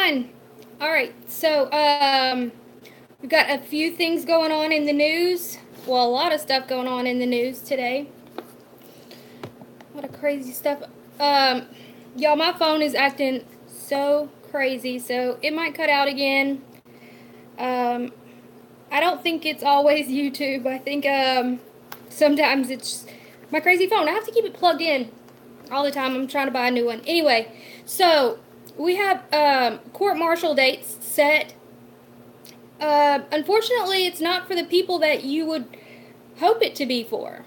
everyone. All right, so we've got a few things going on in the news. Well, a lot of stuff going on in the news today. What a crazy stuff. Y'all, my phone is acting so crazy, so it might cut out again. I don't think it's always YouTube. I think sometimes it's my crazy phone. I have to keep it plugged in all the time. I'm trying to buy a new one. Anyway, so we have court-martial dates set. Unfortunately, it's not for the people that you would hope it to be for.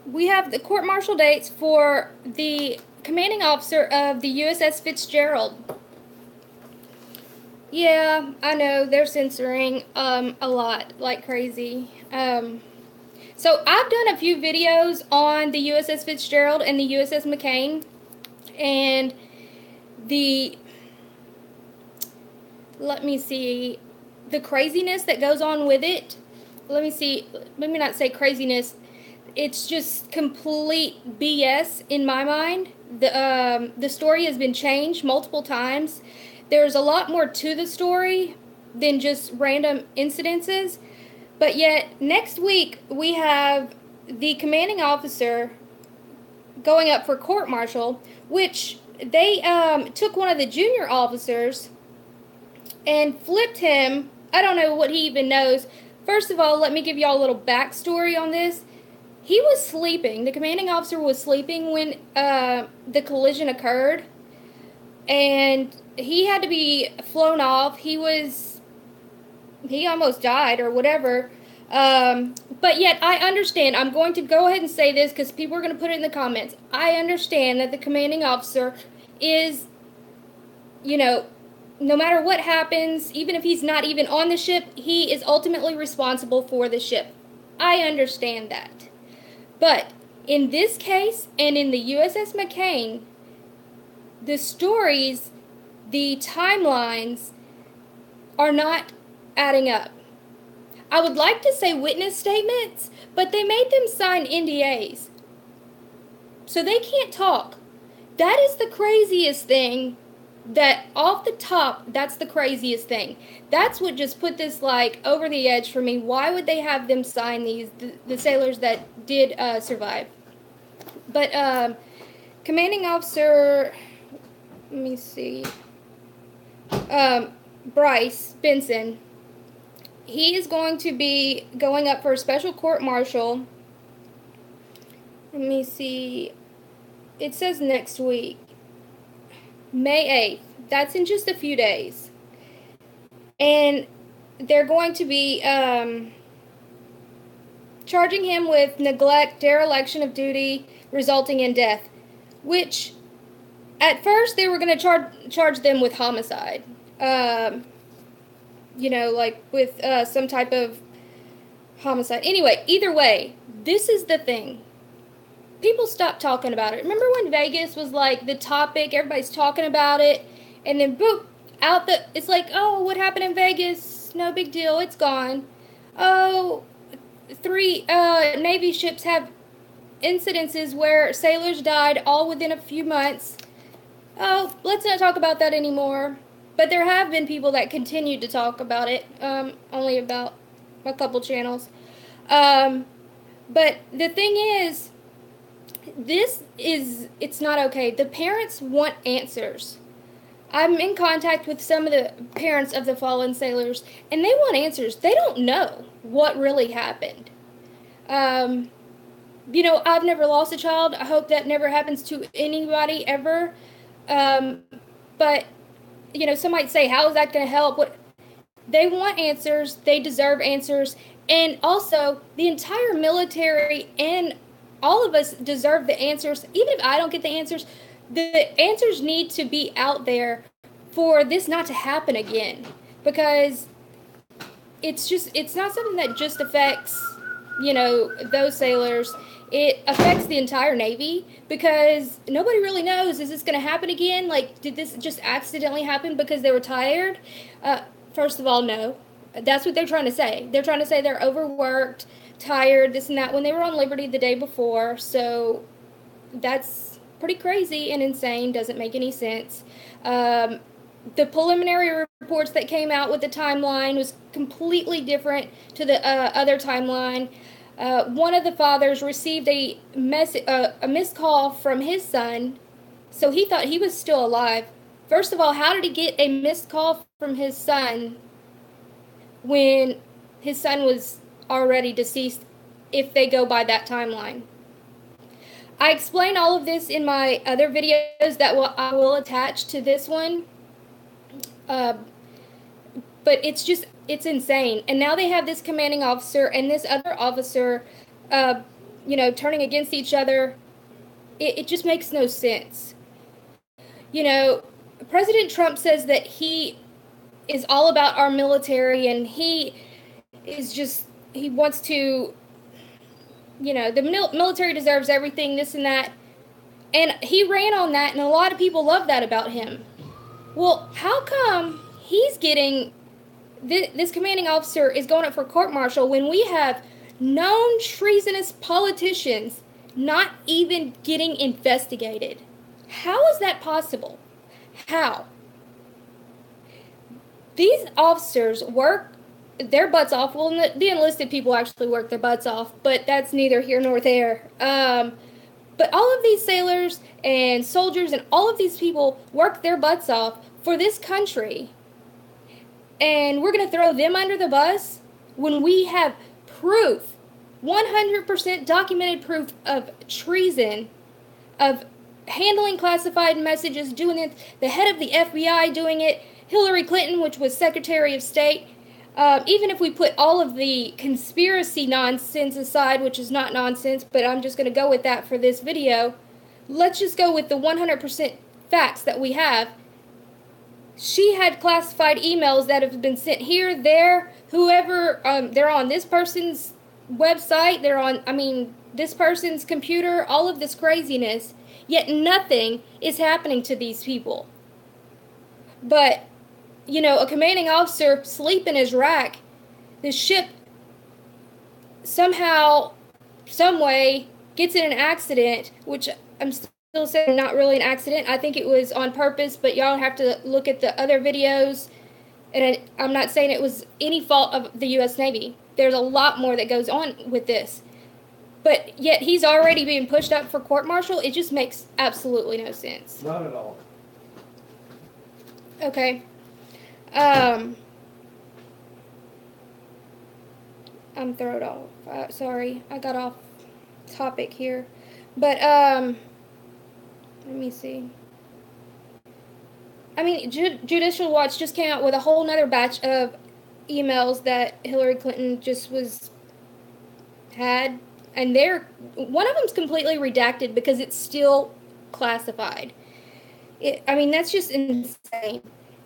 We have the court-martial dates for the commanding officer of the USS Fitzgerald. Yeah, I know, they're censoring a lot, like crazy. So I've done a few videos on the USS Fitzgerald and the USS McCain, and let me see, the craziness that goes on with it. Let me not say craziness. It's just complete BS in my mind. The story has been changed multiple times. There's a lot more to the story than just random incidences. But yet, next week, we have the commanding officer going up for court-martial, which they took one of the junior officers and flipped him. I don't know what he even knows. First of all, let me give y'all a little backstory on this. He was sleeping. The commanding officer was sleeping when the collision occurred, and he had to be flown off. He almost died or whatever. But yet, I understand. I'm going to go ahead and say this because people are going to put it in the comments. I understand that the commanding officer is, no matter what happens, even if he's not even on the ship, he is ultimately responsible for the ship. I understand that. But in this case, and in the USS McCain, the stories, the timelines are not adding up. I would like to say witness statements, but they made them sign NDAs. So they can't talk. That is the craziest thing. That off the top, that's the craziest thing. That's what just put this over the edge for me. Why would they have them sign these, the sailors that did survive? But commanding officer, let me see, Bryce Benson, he is going to be going up for a special court-martial. Let me see, it says next week. May 8th. That's in just a few days. And they're going to be charging him with neglect, dereliction of duty, resulting in death. Which, at first, they were going to charge them with homicide. With some type of homicide. Anyway, either way, this is the thing. People stopped talking about it. Remember when Vegas was the topic, everybody's talking about it, and then boop, it's oh, what happened in Vegas? No big deal, it's gone. Oh, 3 Navy ships have incidences where sailors died all within a few months. Oh, let's not talk about that anymore. But there have been people that continued to talk about it, only about a couple channels. But the thing is, it's not okay. The parents want answers. I'm in contact with some of the parents of the fallen sailors, and they want answers. They don't know what really happened. I've never lost a child. I hope that never happens to anybody ever. But, some might say, how is that going to help? They want answers. They deserve answers. And also, the entire military and all of us deserve the answers. Even if I don't get the answers need to be out there for this not to happen again. Because it's not something that just affects, those sailors. It affects the entire Navy because nobody really knows, is this going to happen again? Did this just accidentally happen because they were tired? First of all, no. That's what they're trying to say. They're trying to say they're overworked, tired, this and that, when they were on Liberty the day before. So that's pretty crazy and insane, doesn't make any sense. The preliminary reports that came out with the timeline was completely different to the other timeline. One of the fathers received a missed call from his son, so he thought he was still alive. First of all, how did he get a missed call from his son when his son was already deceased, if they go by that timeline? I explain all of this in my other videos that I will attach to this one. But it's insane. And now they have this commanding officer and this other officer, turning against each other. It just makes no sense. President Trump says that he is all about our military, and he wants to, the military deserves everything, this and that. And he ran on that, and a lot of people love that about him. Well, how come he's getting, this commanding officer is going up for court-martial when we have known treasonous politicians not even getting investigated? How is that possible? How? These officers work their butts off. Well, the enlisted people actually work their butts off, but that's neither here nor there. But all of these sailors and soldiers and all of these people work their butts off for this country. And we're going to throw them under the bus when we have proof, 100% documented proof of treason, of handling classified messages, doing it, the head of the FBI doing it, Hillary Clinton, which was Secretary of State. Even if we put all of the conspiracy nonsense aside, which is not nonsense, but I'm just going to go with that for this video, let's just go with the 100% facts that we have. She had classified emails that have been sent here, there, whoever, they're on this person's website, they're on, this person's computer, all of this craziness, yet nothing is happening to these people. But a commanding officer sleep in his rack, the ship somehow, some way, gets in an accident, which I'm still saying not really an accident. I think it was on purpose, but y'all have to look at the other videos. And I'm not saying it was any fault of the U.S. Navy. There's a lot more that goes on with this. But yet he's already being pushed up for court-martial. It just makes absolutely no sense. Not at all. Okay. I'm thrown off. Sorry, I got off topic here. But, let me see. Judicial Watch just came out with a whole nother batch of emails that Hillary Clinton had. And one of them's completely redacted because it's still classified. That's just insane.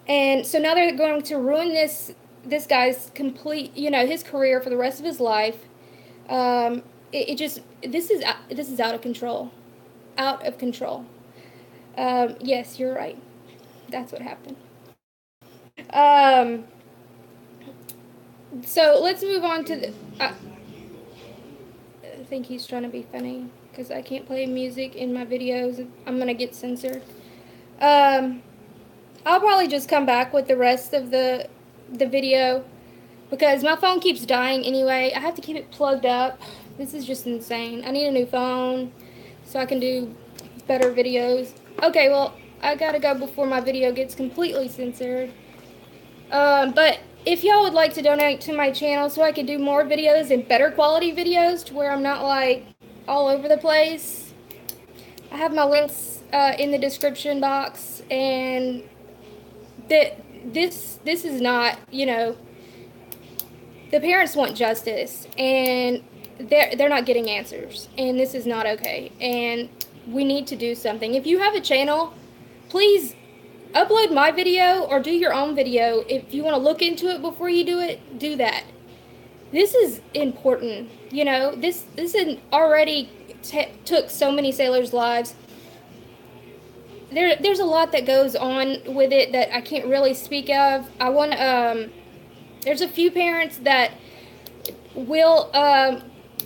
And so now they're going to ruin this guy's complete, his career for the rest of his life. This is out of control. Out of control. Yes, you're right. That's what happened. So let's move on to the... I think he's trying to be funny because I can't play music in my videos. I'm going to get censored. I'll probably just come back with the rest of the video because my phone keeps dying anyway. I have to keep it plugged up. This is just insane. I need a new phone so I can do better videos. Okay, well, I gotta go before my video gets completely censored. But if y'all would like to donate to my channel so I can do more videos and better quality videos to where I'm not like all over the place, I have my links in the description box. And this is not, the parents want justice and they're not getting answers, and this is not okay, and we need to do something. If you have a channel, please upload my video or do your own video. If you want to look into it before you do it, do that. This is important. This already took so many sailors' lives. There's a lot that goes on with it that I can't really speak of. There's a few parents that will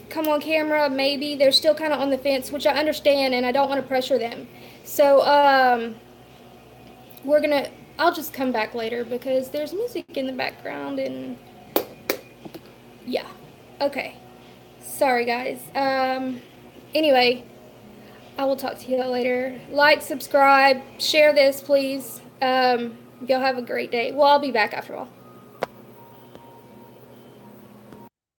come on camera, maybe. They're still kind of on the fence, which I understand, and I don't want to pressure them. So, I'll just come back later because there's music in the background and, yeah. Okay. Sorry, guys. Anyway, I will talk to you later. Like, subscribe, share this, please. Y'all have a great day. Well, I'll be back after all.